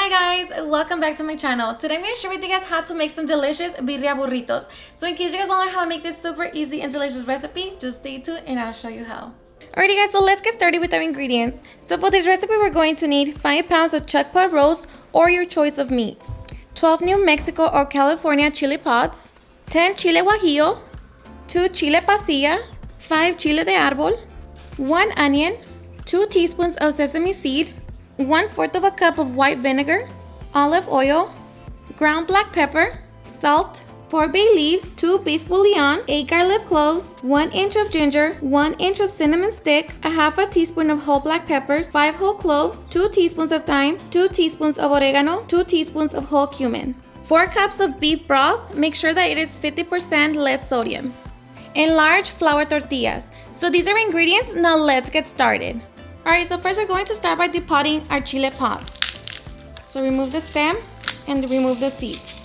Hi guys, welcome back to my channel. Today I'm going to share with you guys how to make some delicious birria burritos. So in case you guys want to learn how to make this super easy and delicious recipe, just stay tuned and I'll show you how. Alrighty guys, so let's get started with our ingredients. So for this recipe we're going to need 5 pounds of chuck pot roast or your choice of meat, 12 New Mexico or California chili pods, 10 chile guajillo, 2 chile pasilla, 5 chile de árbol, 1 onion, 2 teaspoons of sesame seed, 1/4 of a cup of white vinegar, olive oil, ground black pepper, salt, 4 bay leaves, 2 beef bouillon, 8 garlic cloves, 1 inch of ginger, 1 inch of cinnamon stick, a half a teaspoon of whole black peppers, 5 whole cloves, 2 teaspoons of thyme, 2 teaspoons of oregano, 2 teaspoons of whole cumin, 4 cups of beef broth, make sure that it is 50% less sodium, and large flour tortillas. So these are ingredients, now let's get started. Alright, so first we're going to start by depotting our chile pods. So remove the stem and remove the seeds.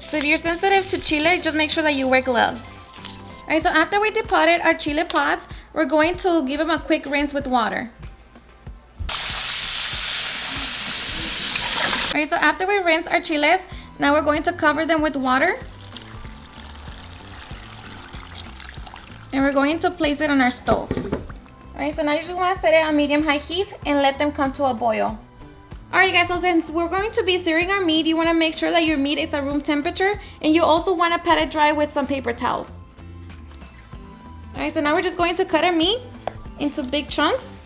So if you're sensitive to chile, just make sure that you wear gloves. Alright, so after we depotted our chile pods, we're going to give them a quick rinse with water. Alright, so after we rinse our chiles, now we're going to cover them with water. And we're going to place it on our stove. Alright, so now you just want to set it on medium-high heat and let them come to a boil. Alright guys, so since we're going to be searing our meat, you want to make sure that your meat is at room temperature, and you also want to pat it dry with some paper towels. Alright, so now we're just going to cut our meat into big chunks.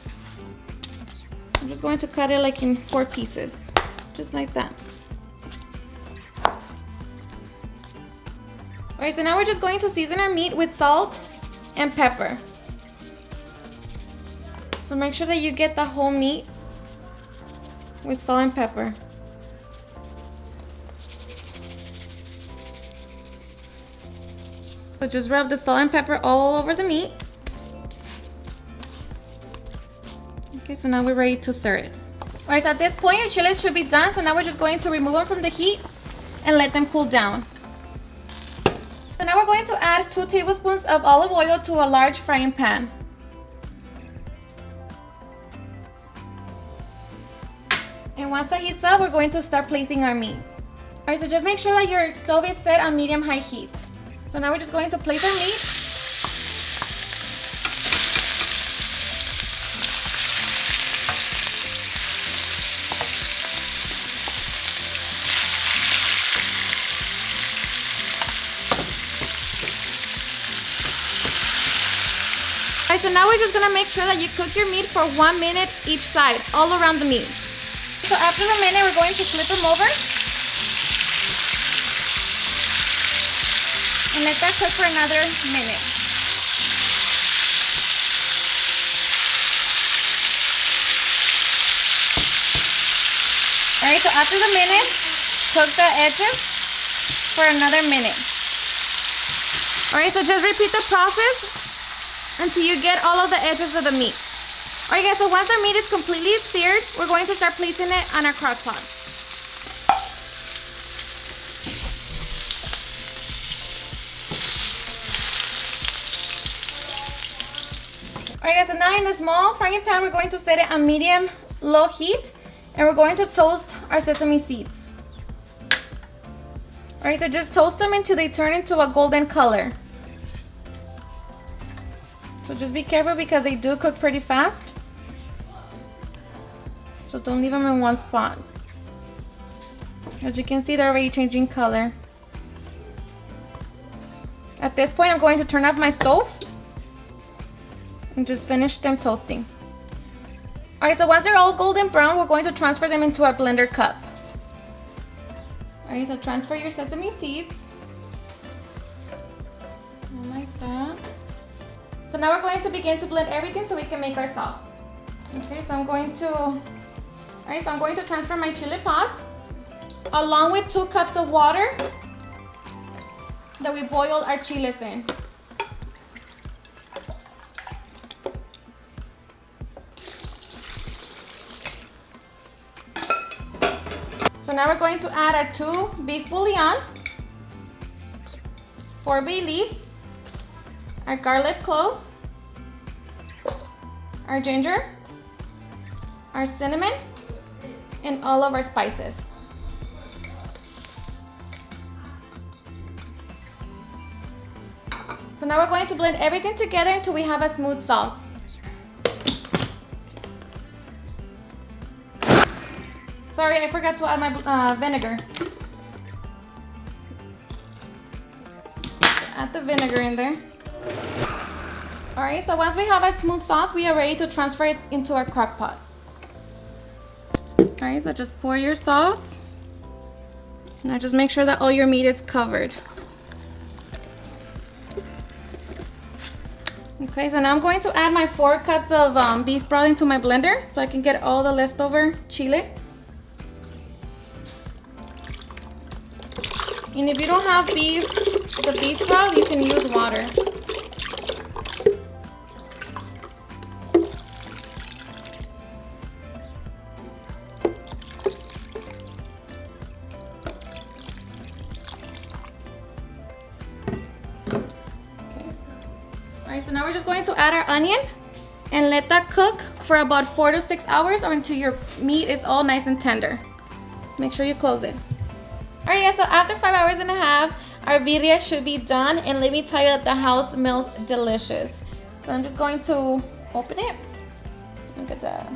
I'm just going to cut it like in 4 pieces, just like that. Alright, so now we're just going to season our meat with salt and pepper. So make sure that you get the whole meat with salt and pepper. So just rub the salt and pepper all over the meat. Okay, so now we're ready to serve it. Alright, so at this point your chiles should be done, so now we're just going to remove them from the heat and let them cool down. So now we're going to add 2 tablespoons of olive oil to a large frying pan. And once that heats up, we're going to start placing our meat. Alright, so just make sure that your stove is set on medium-high heat. So now we're just going to place our meat. So now we're just gonna make sure that you cook your meat for 1 minute each side, all around the meat. So after a minute, we're going to flip them over and let that cook for another minute. Alright, so after the minute, cook the edges for another minute. Alright, so just repeat the process until you get all of the edges of the meat. Alright guys, so once our meat is completely seared, we're going to start placing it on our crock pot. Alright guys, so now in a small frying pan, we're going to set it on medium-low heat, and we're going to toast our sesame seeds. Alright, so just toast them until they turn into a golden color. So just be careful because they do cook pretty fast. So don't leave them in one spot. As you can see, they're already changing color. At this point, I'm going to turn off my stove and just finish them toasting. Alright, so once they're all golden brown, we're going to transfer them into our blender cup. Alright, so transfer your sesame seeds. Like that. So now we're going to begin to blend everything so we can make our sauce. Okay, so I'm going to transfer my chili pods along with 2 cups of water that we boiled our chiles in. So now we're going to add our 2 beef bouillon, 4 bay leaves, our garlic cloves, our ginger, our cinnamon, and all of our spices. So now we're going to blend everything together until we have a smooth sauce. Sorry, I forgot to add my vinegar. Add the vinegar in there. All right, so once we have our smooth sauce, we are ready to transfer it into our crock pot. All right, so just pour your sauce. Now just make sure that all your meat is covered. Okay, so now I'm going to add my 4 cups of beef broth into my blender so I can get all the leftover chile. And if you don't have the beef broth, you can use water. Alright, so now we're just going to add our onion and let that cook for about 4 to 6 hours or until your meat is all nice and tender. Make sure you close it. Alright guys, so after 5 hours and a half, our birria should be done, and let me tell you that the house smells delicious. So I'm just going to open it. Look at that.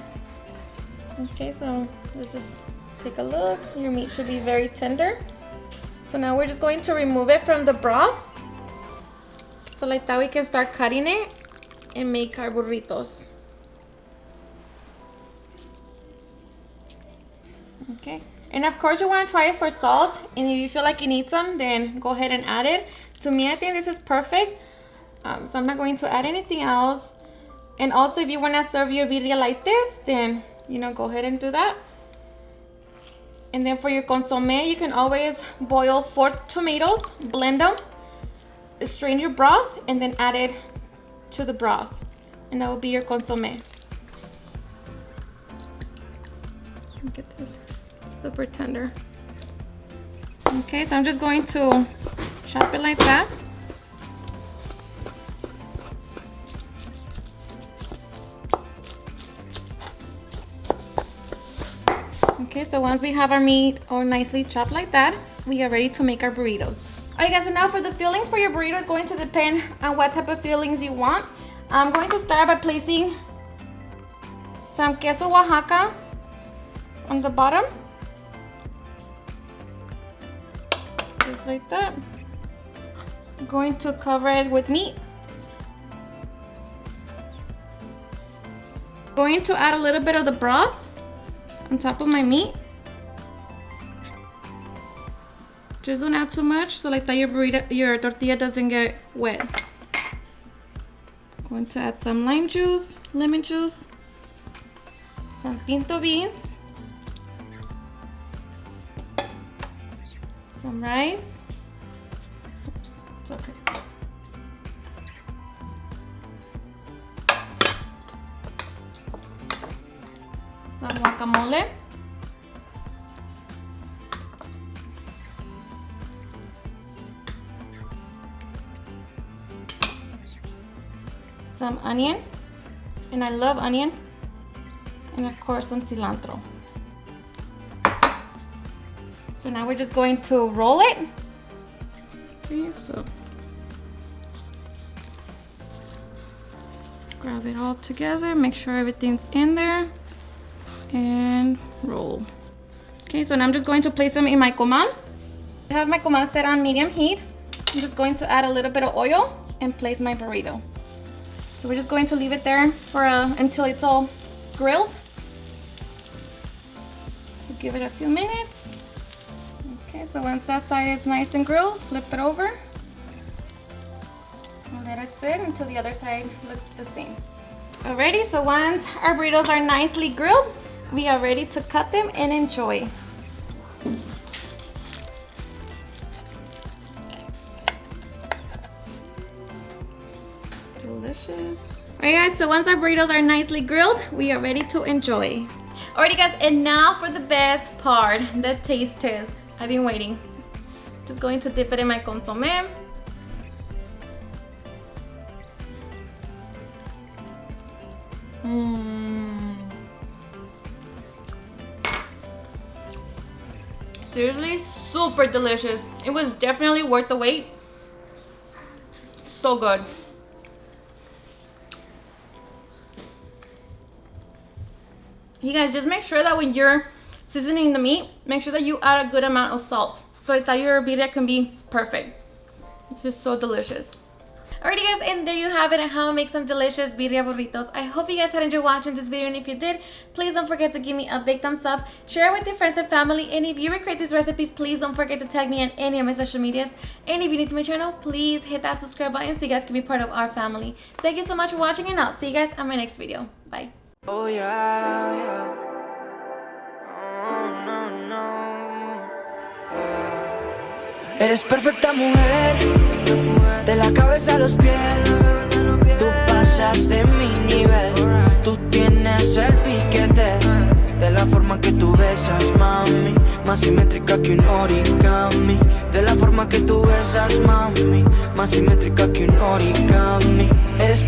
Okay, so let's just take a look. Your meat should be very tender. So now we're just going to remove it from the broth. So like that we can start cutting it and make our burritos. Okay. And of course you want to try it for salt, and if you feel like you need some, then go ahead and add it. To me, I think this is perfect, so I'm not going to add anything else. And also if you want to serve your birria like this, then go ahead and do that. And then for your consomme, you can always boil 4 tomatoes, blend them, strain your broth, and then add it to the broth, and that will be your consomme. Look at this. Super tender. Okay, so I'm just going to chop it like that. Okay, so once we have our meat all nicely chopped like that, we are ready to make our burritos. Alright guys, so now for the fillings for your burrito, it's going to depend on what type of fillings you want. I'm going to start by placing some queso Oaxaca on the bottom. Just like that. I'm going to cover it with meat. Going to add a little bit of the broth on top of my meat. Just don't add too much, so like that your tortilla doesn't get wet. Going to add some lime juice, lemon juice, some pinto beans, some rice. Oops, it's okay. Some guacamole. Some onion, and I love onion, and of course some cilantro. So now we're just going to roll it. Okay, so grab it all together, make sure everything's in there, and roll. Okay, so now I'm just going to place them in my comal. I have my comal set on medium heat. I'm just going to add a little bit of oil and place my burrito. So we're just going to leave it there for until it's all grilled. So give it a few minutes. Okay, so once that side is nice and grilled, flip it over. And let it sit until the other side looks the same. Alrighty, so once our burritos are nicely grilled, we are ready to cut them and enjoy. Delicious. Alright guys, so once our burritos are nicely grilled, we are ready to enjoy. Alrighty guys, and now for the best part, the taste test. I've been waiting. Just going to dip it in my consomme. seriously super delicious. It was definitely worth the wait. So good. You guys, just make sure that when you're seasoning the meat, make sure that you add a good amount of salt so that your birria can be perfect. It's just so delicious. Alrighty guys, and there you have it, how to make some delicious birria burritos. I hope you guys had enjoyed watching this video, and if you did, please don't forget to give me a big thumbs up, share it with your friends and family, and if you recreate this recipe, please don't forget to tag me on any of my social medias. And if you're new to my channel, please hit that subscribe button so you guys can be part of our family. Thank you so much for watching, and I'll see you guys on my next video. Bye. Oh yeah, yeah. Oh, no, no. Eres perfecta mujer, de la cabeza a los pies. Tú pasas de mi nivel, tú tienes el piquete. De la forma que tú besas, mami, más simétrica que un origami. De la forma que tú besas, mami, más simétrica que un origami. Eres